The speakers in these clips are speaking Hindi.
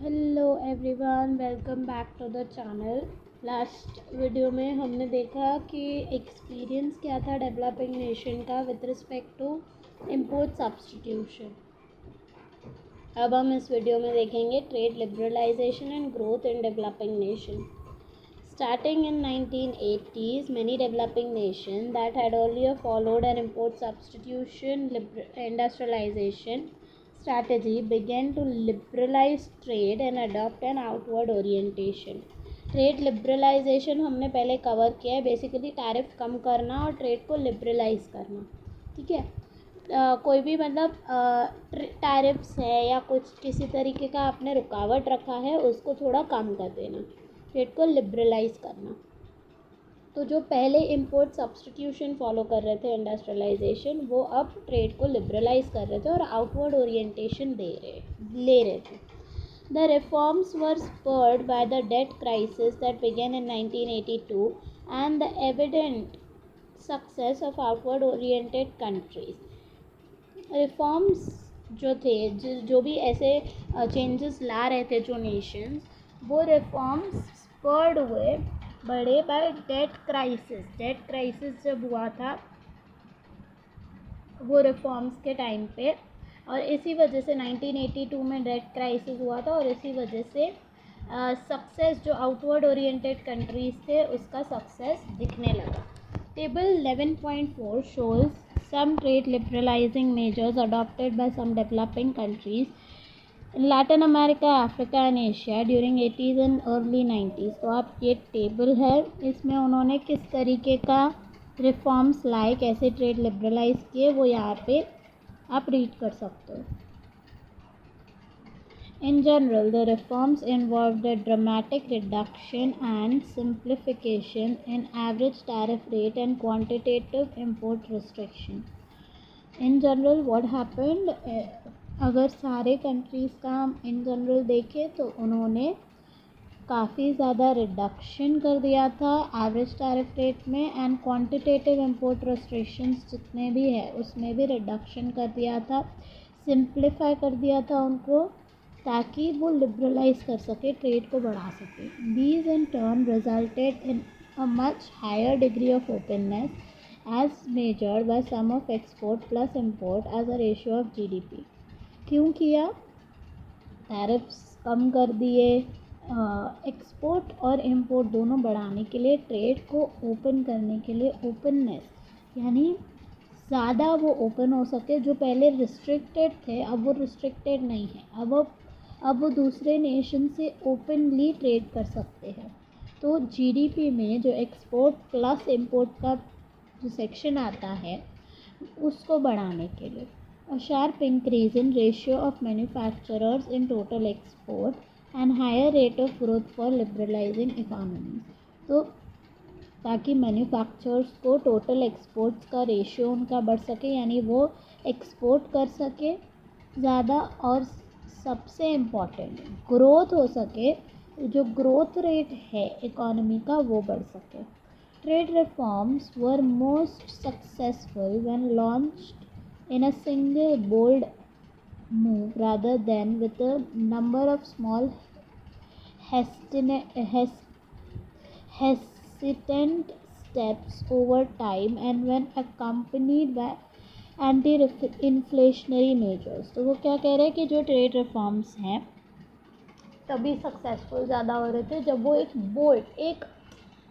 Hello everyone, welcome back to the channel. Last video में हमने देखा कि एक्सपीरियंस क्या था डेवलपिंग नेशन का with respect to import substitution. अब हम इस वीडियो में देखेंगे trade liberalisation and growth in developing nation. Starting in 1980s, many developing nations that had earlier followed an import substitution industrialization strategy began to liberalize trade and adopt an outward orientation. Trade liberalisation हमने पहले कवर किया है, बेसिकली टैरिफ कम करना और ट्रेड को लिबरलाइज करना। ठीक है, कोई भी मतलब टैरिफ्स है या कुछ किसी तरीके का आपने रुकावट रखा है उसको थोड़ा कम कर देना, ट्रेड को लिबरलाइज करना। तो जो पहले इंपोर्ट सब्स्टिट्यूशन फॉलो कर रहे थे इंडस्ट्रियलाइजेशन, वो अब ट्रेड को लिबरलाइज कर रहे थे और आउटवर्ड ओरिएंटेशन ले रहे थे। The reforms were spurred by the debt crisis that began in 1982 and the evident success of outward oriented countries. Reforms जो थे, जो भी ऐसे चेंजेस ला रहे थे जो नेशंस, वो रिफॉर्म्स स्पर्ड हुए बड़े बाय डेट क्राइसिस जब हुआ था वो रिफॉर्म्स के टाइम पे, और इसी वजह से 1982 में डेट क्राइसिस हुआ था और इसी वजह से सक्सेस जो आउटवर्ड ओरिएंटेड कंट्रीज़ थे उसका सक्सेस दिखने लगा। Table 11.4 shows some trade liberalizing measures adopted by some developing countries in Latin America, Africa and Asia during 80s and early 90s। तो आप ये टेबल है, इसमें उन्होंने किस तरीके का रिफॉर्म्स लाए, कैसे ट्रेड लिबरलाइज किए, वो यहाँ पे आप रीड कर सकते हो। In general, the reforms involved a dramatic reduction and simplification in average tariff rate and quantitative import restriction. In general, what happened, अगर सारे कंट्रीज़ का हम इन जनरल देखें तो उन्होंने काफ़ी ज़्यादा रिडक्शन कर दिया था एवरेज टैरिफ रेट में, एंड क्वांटिटेटिव इंपोर्ट रेस्ट्रिक्शंस जितने भी है उसमें भी रिडक्शन कर दिया था, सिंप्लीफाई कर दिया था उनको, ताकि वो लिबरलाइज कर सके, ट्रेड को बढ़ा सके। These in turn resulted in a much higher degree of openness as measured by sum of export plus import as a ratio of GDP. क्यों किया? टैरिफ्स कम कर दिए, एक्सपोर्ट और इंपोर्ट दोनों बढ़ाने के लिए, ट्रेड को ओपन करने के लिए, ओपननेस यानी ज़्यादा वो ओपन हो सके। जो पहले रिस्ट्रिक्टेड थे अब वो रिस्ट्रिक्टेड नहीं है, अब वो दूसरे नेशन से ओपनली ट्रेड कर सकते हैं। तो जीडीपी में जो एक्सपोर्ट प्लस इंपोर्ट का जो सेक्शन आता है उसको बढ़ाने के लिए। A sharp increase in ratio of manufacturers in total export and higher rate of growth for liberalizing economies। तो ताकि मैन्युफैक्चरर्स को टोटल एक्सपोर्ट्स का रेशियो उनका बढ़ सके, यानी वो एक्सपोर्ट कर सके ज़्यादा, और सबसे इम्पॉर्टेंट ग्रोथ हो सके, जो ग्रोथ रेट है इकोनॉमी का वो बढ़ सके। Trade reforms were most successful when launched in a single bold move rather than with a number of small hesitant steps over time and when accompanied by anti-inflationary measures। तो वो क्या कह रहे हैं कि जो ट्रेड रिफॉर्म्स हैं तभी सक्सेसफुल ज़्यादा हो रहे थे जब वो एक बोल्ड, एक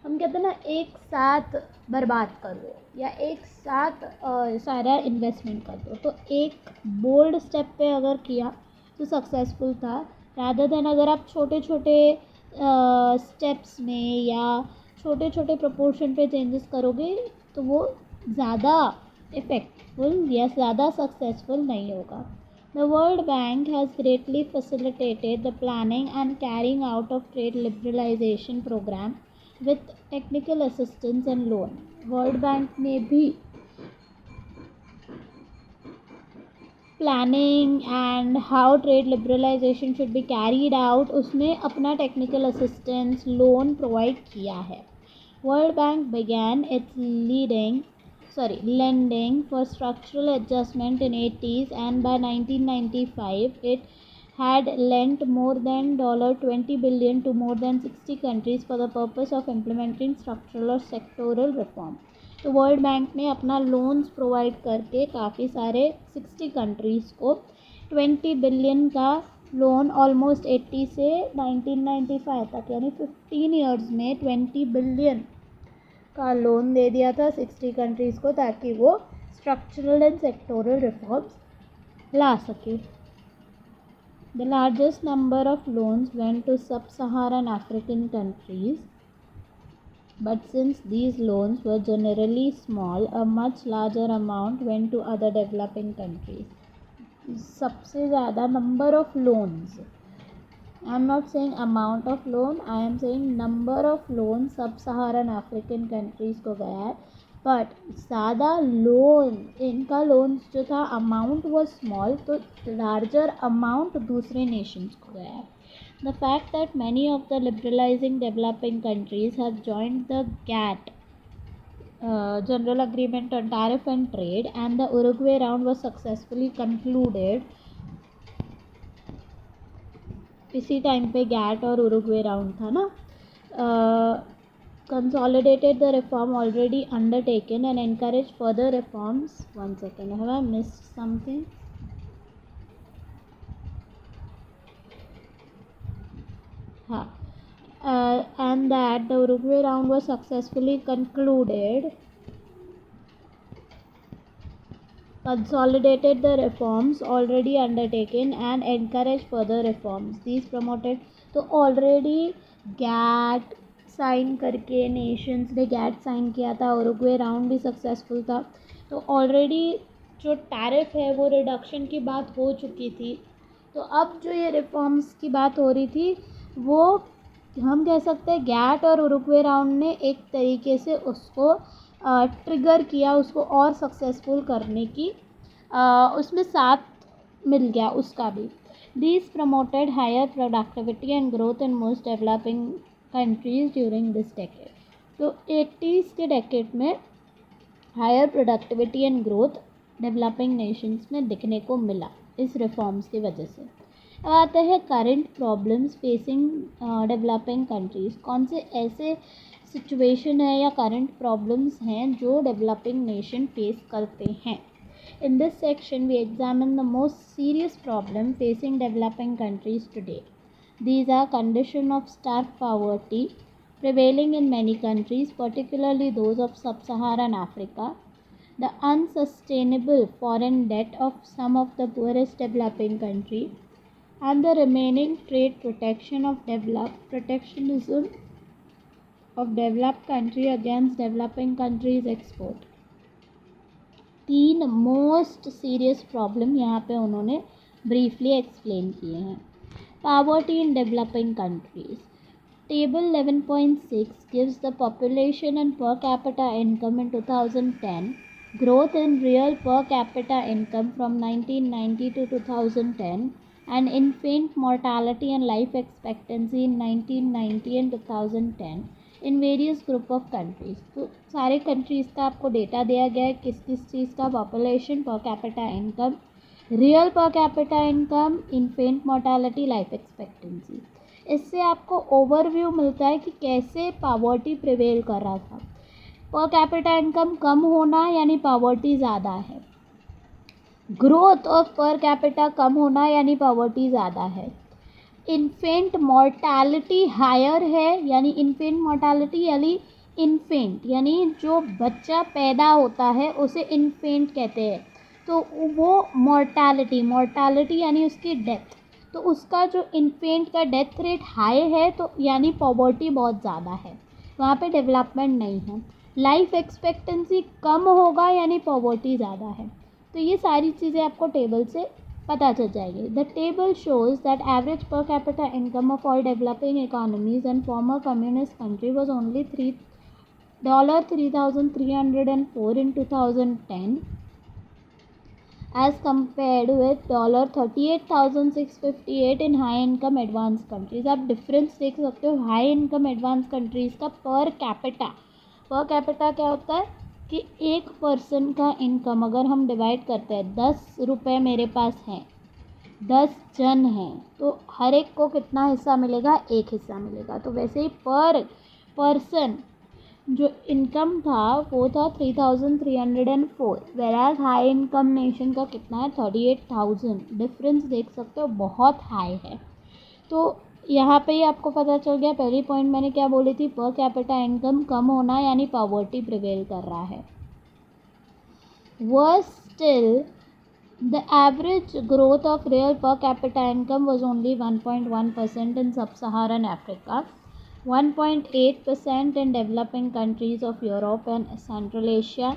हम कहते हैं ना एक साथ बर्बाद कर दो या एक साथ सारा इन्वेस्टमेंट कर दो, तो एक बोल्ड स्टेप पे अगर किया तो सक्सेसफुल था, रादर देन अगर आप छोटे छोटे स्टेप्स में या छोटे छोटे प्रोपोर्शन पे चेंजेस करोगे तो वो ज़्यादा इफ़ेक्टफुल या ज़्यादा सक्सेसफुल नहीं होगा। The World Bank has greatly facilitated the planning and carrying out of trade liberalization program with technical assistance and loan। World bank ने भी planning and how trade liberalisation should be carried out, उसमें अपना टेक्निकल असिस्टेंस, लोन प्रोवाइड किया है। World bank began its lending for structural adjustment in 80s and by 1995 it had lent more than $20 billion to more than 60 countries for the purpose of implementing structural or sectoral reform. तो वर्ल्ड बैंक ने अपना लोन्स प्रोवाइड करके काफ़ी सारे 60 कंट्रीज़ को 20 बिलियन का लोन ऑलमोस्ट 80 से 1995 तक यानी 15 ईयर्स में 20 बिलियन का लोन दे दिया था 60 कंट्रीज़ को ताकि वो स्ट्रक्चरल एंड सेक्टोरल रिफॉर्म्स ला सके. The largest number of loans went to sub-Saharan African countries, but since these loans were generally small, a much larger amount went to other developing countries. सबसे ज़्यादा number of loans, I am not saying amount of loan, I am saying number of loans sub-Saharan African countries को गया है, बट ज़्यादा लोन इनका लोन्स जो था अमाउंट वो स्मॉल तो लार्जर अमाउंट दूसरे नेशंस को गया है. The fact that many of the liberalising developing countries have joined the GATT general agreement on tariff and trade and the Uruguay round was successfully concluded. इसी टाइम पे GATT और उरुग्वे राउंड था ना. Consolidated the reform already undertaken and encourage further reforms. One second, have I missed something? And that the Uruguay round was successfully concluded. Consolidated the reforms already undertaken and encourage further reforms. These promoted. तो already GATT साइन करके नेशंस ने GATT साइन किया था. उरुग्वे राउंड भी सक्सेसफुल था. तो ऑलरेडी जो टैरिफ है वो रिडक्शन की बात हो चुकी थी. तो अब जो ये रिफॉर्म्स की बात हो रही थी वो हम कह सकते हैं GATT और उरुग्वे राउंड ने एक तरीके से उसको ट्रिगर किया, उसको और सक्सेसफुल करने की उसमें साथ मिल गया उसका भी. These promoted higher productivity and growth in most developing countries during this decade. तो 80s के डेकेड में higher productivity and growth developing nations में दिखने को मिला इस रिफॉर्म्स की वजह से. अब आते हैं current problems facing developing countries. कौन से ऐसे सिचुएशन है या करंट प्रॉब्लम्स हैं जो डेवलपिंग नेशन फेस करते हैं. In this section we examine the most serious problem facing developing countries today. These are conditions of stark poverty prevailing in many countries, particularly those of sub-Saharan Africa, the unsustainable foreign debt of some of the poorest developing countries, and the remaining trade protectionism of developed country against developing countries export. 3 most serious problem यहाँ पे उन्होंने ब्रीफली एक्सप्लेन किए हैं. Poverty in developing countries. Table 11.6 gives the population and per capita income in 2010, growth in real per capita income from 1990 to 2010, and infant mortality and life expectancy in 1990 and 2010 in various group of countries. तो सारे कंट्रीज़ का आपको डेटा दिया गया है किस किस चीज़ का. पॉपुलेशन, पर capita income, real per capita income, infant mortality, life expectancy. इससे आपको ओवरव्यू मिलता है कि कैसे पावर्टी प्रिवेल कर रहा था. पर कैपिटा इनकम कम होना यानी पावर्टी ज़्यादा है. ग्रोथ ऑफ पर कैपिटा कम होना यानी पावर्टी ज़्यादा है. इन्फेंट मोर्टालिटी हायर है यानी इन्फेंट मोर्टालिटी यानी जो बच्चा पैदा होता है उसे इन्फेंट कहते हैं. तो वो मोर्टालिटी यानी उसकी डेथ. तो उसका जो इन्फेंट का डेथ रेट हाई है तो यानी पॉवर्टी बहुत ज़्यादा है, वहाँ पे डेवलपमेंट नहीं है. लाइफ एक्सपेक्टेंसी कम होगा यानी पॉवर्टी ज़्यादा है. तो ये सारी चीज़ें आपको टेबल से पता चल जाएगी. The table shows that average पर capita income of all developing economies and farmer communist country was only $3,304 in 2010 as compared with $38,658 in high income advanced countries. आप डिफरेंस देख सकते हो हाई इनकम एडवांस कंट्रीज़ का. पर कैपिटा क्या होता है कि एक पर्सन का इनकम अगर हम डिवाइड करते हैं 10 रुपये मेरे पास हैं, 10 जन हैं तो हर एक को कितना हिस्सा मिलेगा? एक हिस्सा मिलेगा। तो वैसे ही पर पर्सन जो इनकम था वो था 3,304, वेराज हाई इनकम नेशन का कितना है? 38,000। डिफरेंस देख सकते हो, बहुत हाई है। तो यहाँ पे ही आपको पता चल गया, पहली पॉइंट मैंने क्या बोली थी, पर कैपिटा इनकम कम होना यानी पॉवर्टी प्रिवेल कर रहा है। Worse still, the average growth of real per capita income was only 1.1% in sub-Saharan Africa, 1.8% in developing countries of Europe and Central Asia,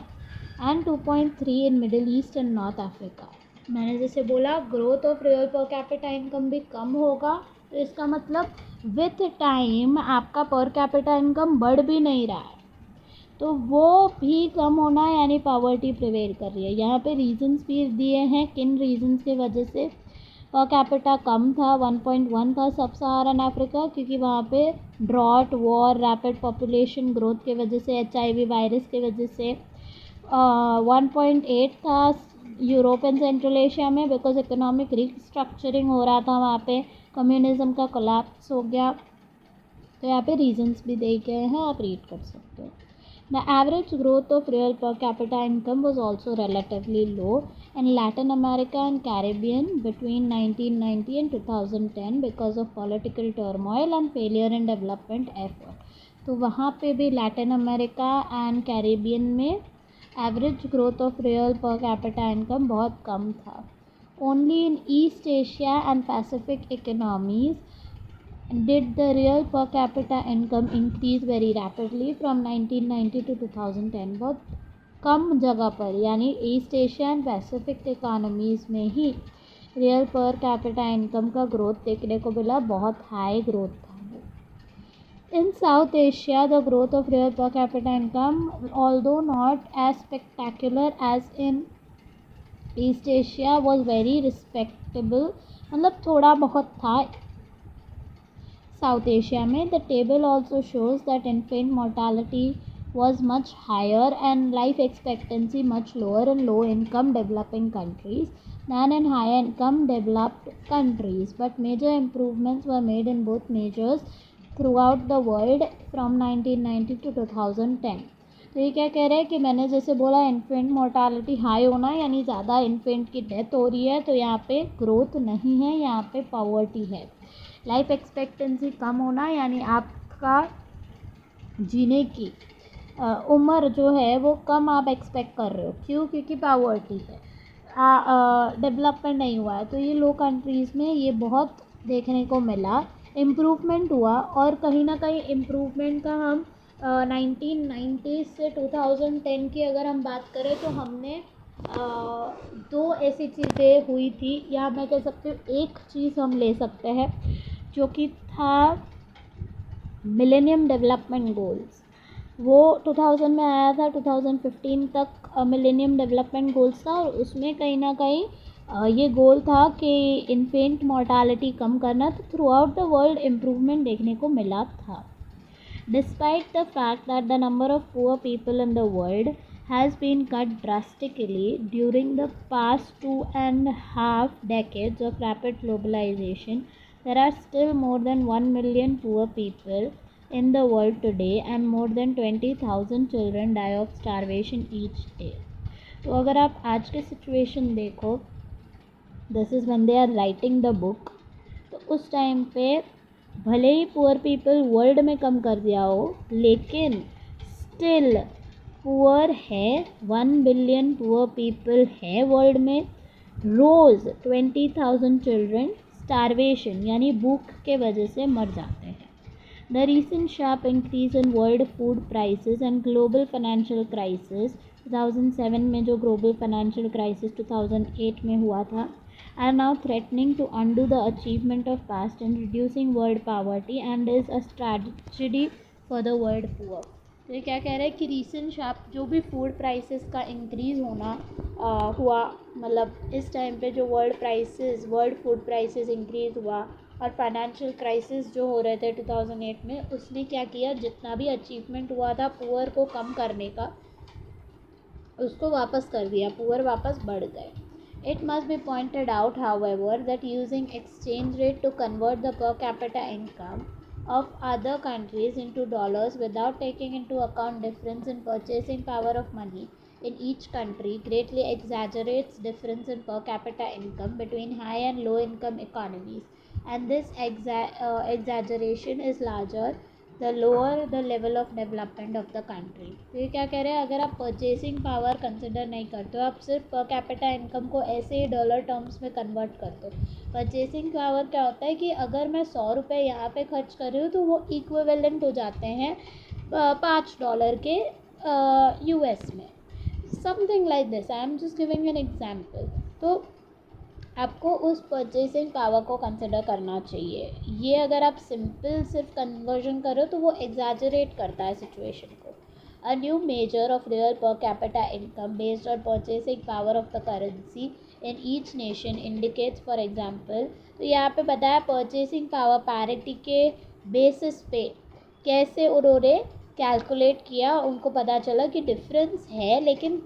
and 2.3 in Middle East and North Africa. मैंने जैसे बोला growth of real per capita income भी कम होगा, तो इसका मतलब विथ टाइम आपका पर कैपिटा इनकम बढ़ भी नहीं रहा है, तो वो भी कम होना यानी पॉवर्टी प्रिवेल कर रही है। यहाँ पे रीजंस भी दिए हैं किन रीजंस की वजह से पर कैपिटा कम था, 1.1 था सब सहारन अफ्रीका, क्योंकि वहाँ पे drought, war, rapid population growth की वजह से, HIV वायरस की वजह से। 1.8 था यूरोप एंड सेंट्रल एशिया में, बिकॉज इकोनॉमिक रिस्ट्रक्चरिंग हो रहा था वहाँ पे, कम्युनिज्म का कोलैप्स हो गया। तो यहाँ पे रीजंस भी दिए गए हैं, आप रीड कर सकते हो। The average growth of real per capita income was also relatively low in Latin America and Caribbean between 1990 and 2010 because of political turmoil and failure in development effort. तो वहाँ पे भी लैटिन अमेरिका एंड कैरिबियन में average growth of real per capita income बहुत कम था। Only in East Asia and Pacific economies did the real per capita income increase very rapidly from 1990 to 2010। बहुत कम जगह पर यानी East Asia and Pacific economies में ही रियल पर कैपिटा इनकम का ग्रोथ देखने को मिला, बहुत हाई ग्रोथ था। In South Asia the growth of real per capita income although not as spectacular as in East Asia was very respectable, मतलब थोड़ा बहुत था साउथ एशिया में। The table also shows that infant mortality was much higher and life expectancy much lower in low income developing countries than in high income developed countries, but major improvements were made in both measures throughout the world from 1990 to 2010। तो ये क्या कह रहे हैं कि मैंने जैसे बोला इन्फेंट मोर्टालिटी हाई होना यानी ज़्यादा इन्फेंट की डेथ हो रही है, तो यहाँ पे ग्रोथ नहीं है, यहाँ पे पॉवर्टी है। लाइफ एक्सपेक्टेंसी कम होना यानी आपका जीने की उम्र जो है वो कम आप एक्सपेक्ट कर रहे हो, क्यों? क्योंकि पॉवर्टी है, डेवलपमेंट नहीं हुआ है। तो ये लो कंट्रीज़ में ये बहुत देखने को मिला। इम्प्रूवमेंट हुआ, और कहीं ना कहीं इम्प्रूवमेंट का हम 1990 से 2010 की अगर हम बात करें तो हमने दो ऐसी चीज़ें हुई थी, या मैं कह सकती हूँ एक चीज़ हम ले सकते हैं जो कि था मिलेनियम डेवलपमेंट गोल्स। वो 2000 में आया था, 2015 तक मिलेनियम डेवलपमेंट गोल्स था, और उसमें कहीं ना कहीं ये गोल था कि इन्फेंट मोर्टालिटी कम करना। तो through out the world improvement देखने को मिला था। Despite the fact that the number of poor people in the world has been cut drastically during the past 2.5 decades of rapid globalization, there are still more than 1 million poor people in the world today and more than 20,000 children die of starvation each day। तो अगर आप आज के सिचुएशन देखो, this is when they are writing the book, तो उस टाइम पे भले ही पुअर पीपल वर्ल्ड में कम कर दिया हो, लेकिन स्टिल पुअर है, 1 बिलियन पुअर पीपल है वर्ल्ड में। रोज़ 20,000 चिल्ड्रन स्टारवेशन यानी भूख के वजह से मर जाते हैं। The recent sharp increase in world food prices and global financial crisis, 2007 में जो ग्लोबल फाइनेंशियल क्राइसिस 2008 में हुआ था, are now threatening to undo the achievement of past in reducing world poverty and is a tragedy for the world poor. तो ये क्या कह रहे हैं कि रीसेंट शार्प जो भी फूड प्राइसेस का इंक्रीज़ होना हुआ, मतलब इस टाइम पे जो वर्ल्ड फूड प्राइसेस इंक्रीज़ हुआ और फाइनेंशियल क्राइसिस जो हो रहे थे 2008 में, उसने क्या किया, जितना भी अचीवमेंट हुआ था पुअर को कम करने का, उसको वापस कर दिया, पुअर वापस बढ़ गए। It must be pointed out, however, that using exchange rate to convert the per capita income of other countries into dollars without taking into account difference in purchasing power of money in each country greatly exaggerates difference in per capita income between high and low income economies, and this exaggeration is larger the lower the level of development of the country. तो ये क्या कह रहे हैं, अगर आप परचेसिंग पावर कंसिडर नहीं करते हो, आप सिर्फ पर कैपिटा इनकम को ऐसे ही डॉलर टर्म्स में कन्वर्ट करते हो। परचेसिंग पावर क्या होता है कि अगर मैं 100 रुपये यहाँ पे खर्च कर रही हूँ तो वो इक्विवेलेंट हो जाते हैं $5 के US में, something like this. I am just giving an example. तो आपको उस परचेसिंग पावर को कंसिडर करना चाहिए। ये अगर आप सिंपल सिर्फ कन्वर्जन करो तो वो एग्जैजरेट करता है सिचुएशन को। A new measure of real per capita income based on purchasing power of the currency in each nation indicates, for example, तो यहाँ पे बताया परचेसिंग पावर पैरिटी के बेसिस पे कैसे उन्होंने कैलकुलेट किया। उनको पता चला कि डिफरेंस है, लेकिन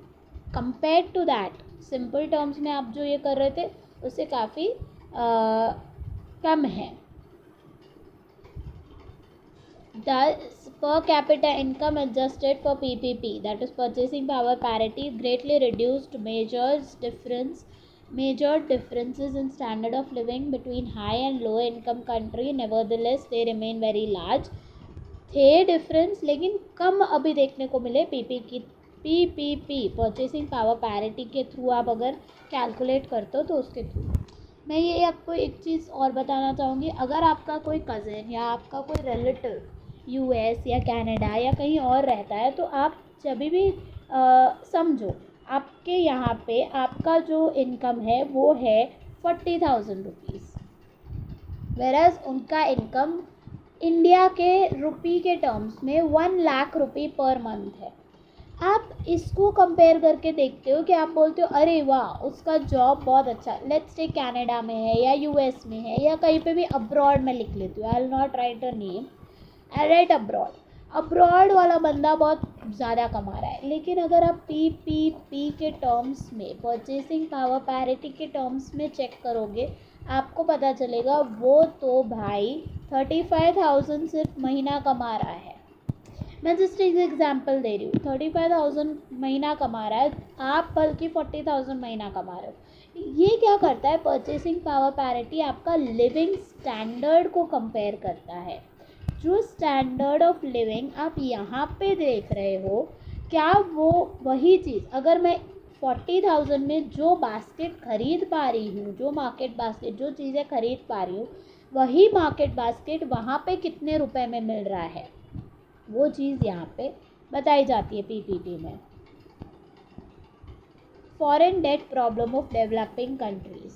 compare to that simple terms में आप जो ये कर रहे थे उससे काफ़ी कम है। Thus, per capita income adjusted for PPP, that is purchasing power parity, greatly reduced major differences in standard of living between high and low income country. Nevertheless, they remain very large. थे डिफरेंस, लेकिन कम अभी देखने को मिले PPP परचेसिंग पावर पैरिटी के थ्रू आप अगर कैलकुलेट करते हो तो उसके थ्रू। मैं ये आपको एक चीज़ और बताना चाहूँगी, अगर आपका कोई कज़न या आपका कोई रिलेटिव US या कनाडा या कहीं और रहता है तो आप जब भी समझो आपके यहाँ पे आपका जो इनकम है वो है 40,000 रुपीज़, वेराज उनका इनकम इंडिया के रुपी के टर्म्स में 1 लाख रुपये पर मंथ है। आप इसको कंपेयर करके देखते हो कि आप बोलते हो अरे वाह उसका जॉब बहुत अच्छा, लेट्स से कनाडा में है या US में है या कहीं पे भी अब्रॉड में लिख लेती हूँ, I will not right a name, I right abroad वाला बंदा बहुत ज़्यादा कमा रहा है। लेकिन अगर आप PPP के टर्म्स में परचेसिंग पावर पैरिटी के टर्म्स में चेक करोगे आपको पता चलेगा वो तो भाई 35,000 सिर्फ महीना कमा रहा है। मैं जस्ट एक एग्जांपल दे रही हूँ, 35,000 महीना कमा रहा है, आप बल्कि 40,000 महीना कमा रहे हो। ये क्या करता है, परचेसिंग पावर पैरिटी आपका लिविंग स्टैंडर्ड को कंपेयर करता है। जो स्टैंडर्ड ऑफ लिविंग आप यहाँ पे देख रहे हो, क्या वो वही चीज़ अगर मैं 40,000 में जो बास्केट खरीद पा रही हूँ, जो मार्केट बास्केट जो चीज़ें खरीद पा रही हूँ, वही मार्केट बास्केट वहाँ पे कितने रुपए में मिल रहा है, वो चीज़ यहाँ पे बताई जाती है PPP में। Foreign debt problem of developing countries,